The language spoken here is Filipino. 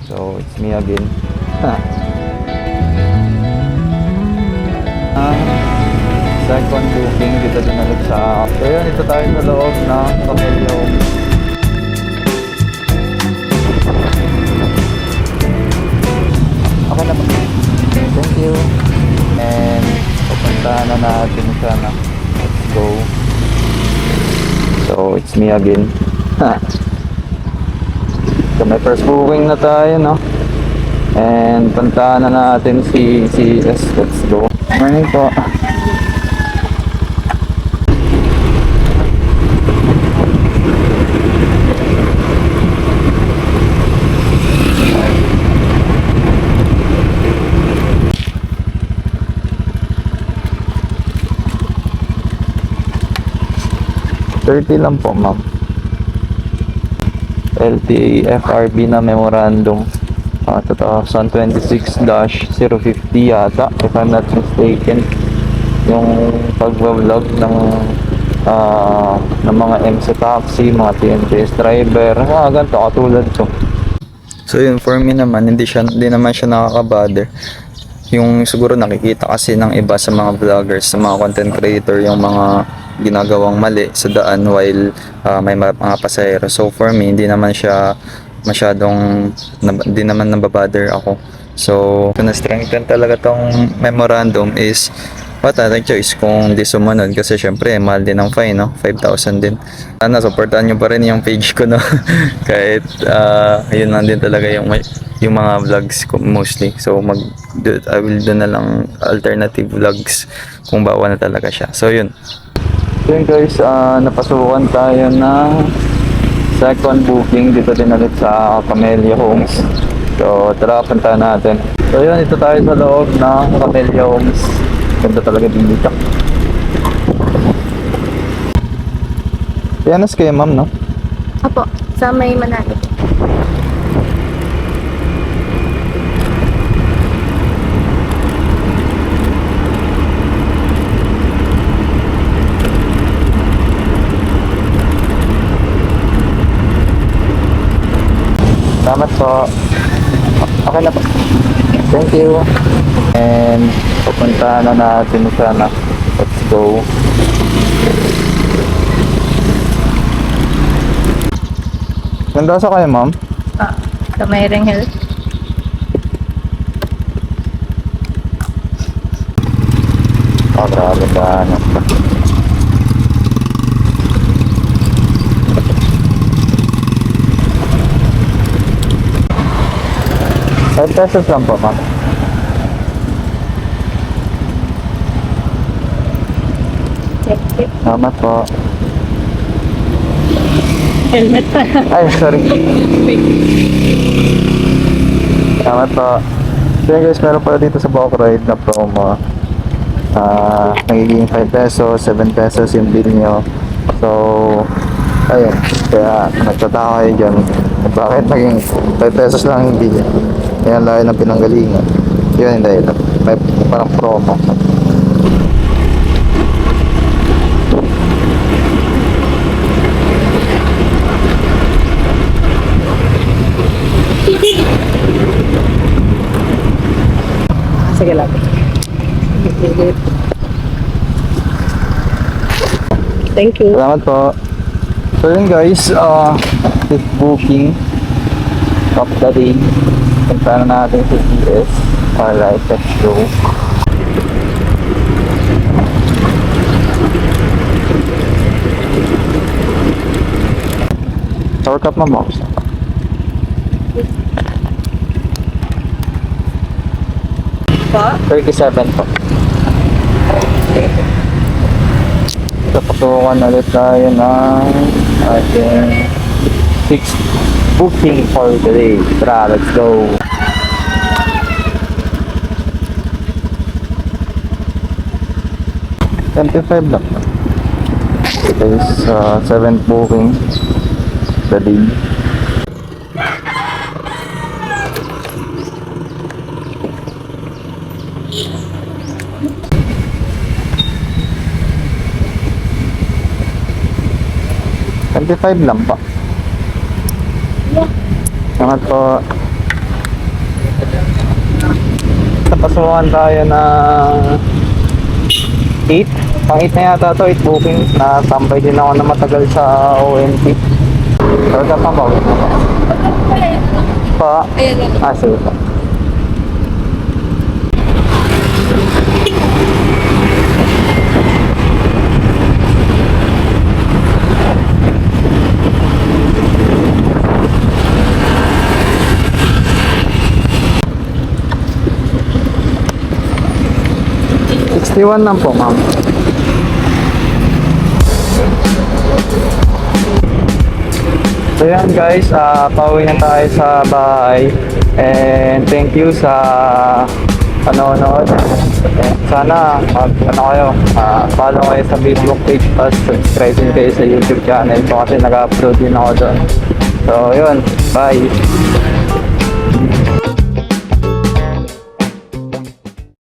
So, it's me again. Second booking dito din ulit sa... So yun, ito tayo sa loob ng Camellia Homes. Okay na ba? Thank you. And pupuntahan na natin siya na. Let's go. So, it's me again. So, may first booking na tayo, no? And puntahan na natin si CS. Let's go. Morning po. $30 lang po, ma'am. LTFRB na memorandum 2026-050 yata, if I'm not mistaken, yung pag-vlog ng mga MC taxi, mga TNTS driver, mga ganito katulad ko. So yun, for me naman, hindi naman siya nakaka-bother. Yung siguro nakikita kasi ng iba sa mga vloggers, sa mga content creator, yung mga ginagawang mali sa daan while may mga pasahero. So for me, hindi naman siya masyadong, hindi naman nababother ako. So kung na-strengthen talaga tong memorandum is what other choice kung di sumunod, kasi syempre mahal din ang fine, no? 5,000 din. Sana supportahan nyo pa rin yung page ko, no? Kahit yun lang din talaga yung mga vlogs ko mostly. So I will do na lang alternative vlogs kung bawal na talaga siya. So yun. So yun guys, napasukan tayo ng second booking dito din ulit sa Camellia Homes. So tara, puntahan natin. So yun, ito tayo sa loob ng Camellia Homes. Ganda talaga din dito. Pianos kayo, ma'am, no? Apo, sa may Manalo. Salamat po. Okay na po. Thank you. And pupunta na natin sana. Let's go. Ganda sa kayo, ma'am? Sa may Ringhel. Grabe ba? $5 lang po, ma'am. Salamat po. Helmet pa. Ay, sorry. Salamat po. So yun guys, meron pala dito sa Buck Ride na promo. Nagiging $5, $7 yung bill nyo. So, ayun. Kaya nagtataka kayo dyan. Bakit naging $5 lang yung bill? Kaya layo ng pinanggalingan. Yun yung dahilan. May parang promo. Sige lang. Thank you. Salamat po. So yun guys, this booking of the day. Punta na natin sa CS. Alright, let's go. Tower cup mo, ma'am. Pa? 37 po. So, pasukan ulit tayo ng ating 6th booking for the day. Tara, let's go. $25 lang. Ito is 7th booking the day. $25 lang pa. Yeah. Salamat po. pasukan tayo ng 8. Pang 8 na yata to, 8 bookings. Natambay din ako na matagal sa ONT. Talaga pa ba? Pa? Sige pa. Iwan lang po, ma'am. So yan guys, pauwi na tayo sa bahay. And thank you sa panonood. Sana kayo, follow kayo sa Facebook page at subscribe din kayo sa YouTube channel ko kasi nag-upload din ako doon. So yun, bye!